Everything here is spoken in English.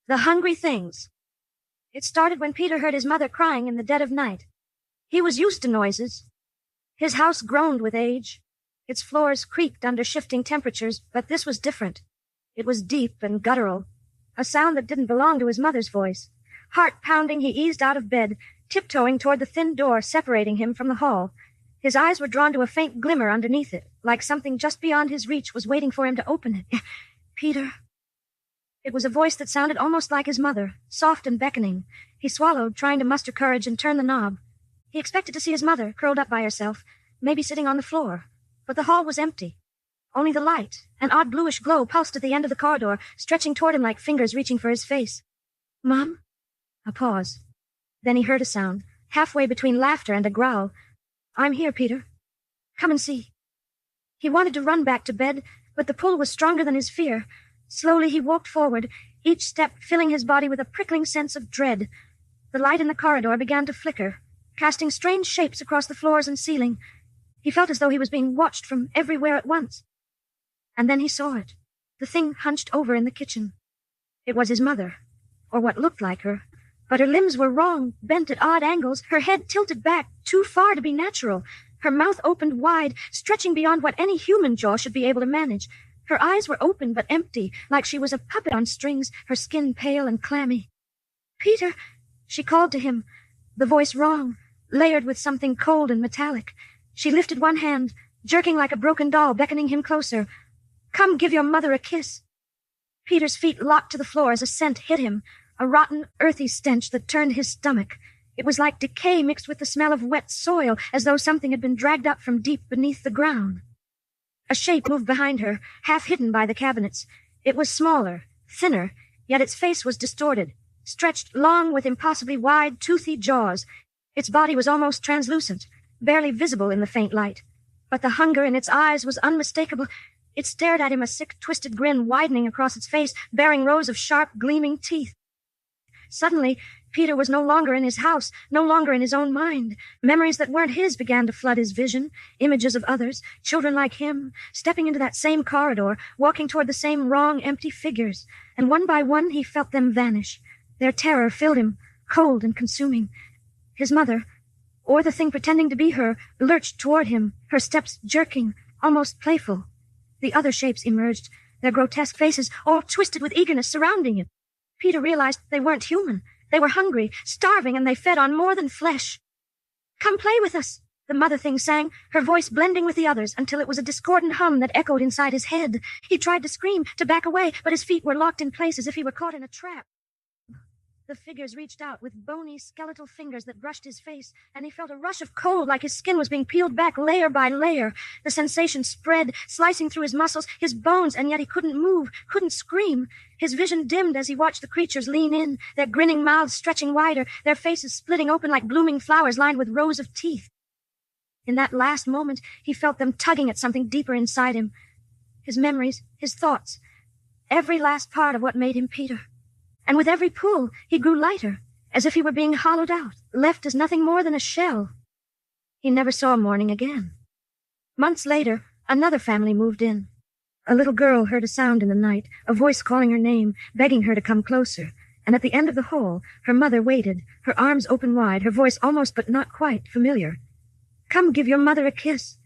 The hungry things. It started when Peter heard his mother crying in the dead of night. He was used to noises. His house groaned with age. Its floors creaked under shifting temperatures, but this was different. It was deep and guttural, a sound that didn't belong to his mother's voice. Heart pounding, he eased out of bed, tiptoeing toward the thin door separating him from the hall. His eyes were drawn to a faint glimmer underneath it, like something just beyond his reach was waiting for him to open it. Peter. It was a voice that sounded almost like his mother, soft and beckoning. He swallowed, trying to muster courage and turn the knob. He expected to see his mother, curled up by herself, maybe sitting on the floor. But the hall was empty. Only the light, an odd bluish glow, pulsed at the end of the corridor, stretching toward him like fingers reaching for his face. Mom? A pause. Then he heard a sound, halfway between laughter and a growl. I'm here, Peter. Come and see. He wanted to run back to bed, but the pull was stronger than his fear. Slowly he walked forward, each step filling his body with a prickling sense of dread. The light in the corridor began to flicker, casting strange shapes across the floors and ceiling. He felt as though he was being watched from everywhere at once. And then he saw it, the thing hunched over in the kitchen. It was his mother, or what looked like her, but her limbs were wrong, bent at odd angles, her head tilted back, too far to be natural, her mouth opened wide, stretching beyond what any human jaw should be able to manage. Her eyes were open but empty, like she was a puppet on strings, her skin pale and clammy. Peter, she called to him, the voice wrong, layered with something cold and metallic. She lifted one hand, jerking like a broken doll, beckoning him closer. Come give your mother a kiss. Peter's feet locked to the floor as a scent hit him, a rotten, earthy stench that turned his stomach. It was like decay mixed with the smell of wet soil, as though something had been dragged up from deep beneath the ground. A shape moved behind her, half hidden by the cabinets. It was smaller, thinner, yet its face was distorted, stretched long with impossibly wide, toothy jaws. Its body was almost translucent, barely visible in the faint light. But the hunger in its eyes was unmistakable. It stared at him, a sick, twisted grin widening across its face, bearing rows of sharp, gleaming teeth. Suddenly, Peter was no longer in his house, no longer in his own mind. Memories that weren't his began to flood his vision, images of others, children like him, stepping into that same corridor, walking toward the same wrong, empty figures. And one by one he felt them vanish. Their terror filled him, cold and consuming. His mother, or the thing pretending to be her, lurched toward him, her steps jerking, almost playful. The other shapes emerged, their grotesque faces all twisted with eagerness surrounding him. Peter realized they weren't human. They were hungry, starving, and they fed on more than flesh. Come play with us, the mother thing sang, her voice blending with the others until it was a discordant hum that echoed inside his head. He tried to scream, to back away, but his feet were locked in place as if he were caught in a trap. The figures reached out with bony, skeletal fingers that brushed his face, and he felt a rush of cold like his skin was being peeled back layer by layer. The sensation spread, slicing through his muscles, his bones, and yet he couldn't move, couldn't scream. His vision dimmed as he watched the creatures lean in, their grinning mouths stretching wider, their faces splitting open like blooming flowers lined with rows of teeth. In that last moment, he felt them tugging at something deeper inside him. His memories, his thoughts, every last part of what made him Peter. And with every pull, he grew lighter, as if he were being hollowed out, left as nothing more than a shell. He never saw morning again. Months later, another family moved in. A little girl heard a sound in the night, a voice calling her name, begging her to come closer. And at the end of the hall, her mother waited, her arms open wide, her voice almost but not quite familiar. Come give your mother a kiss.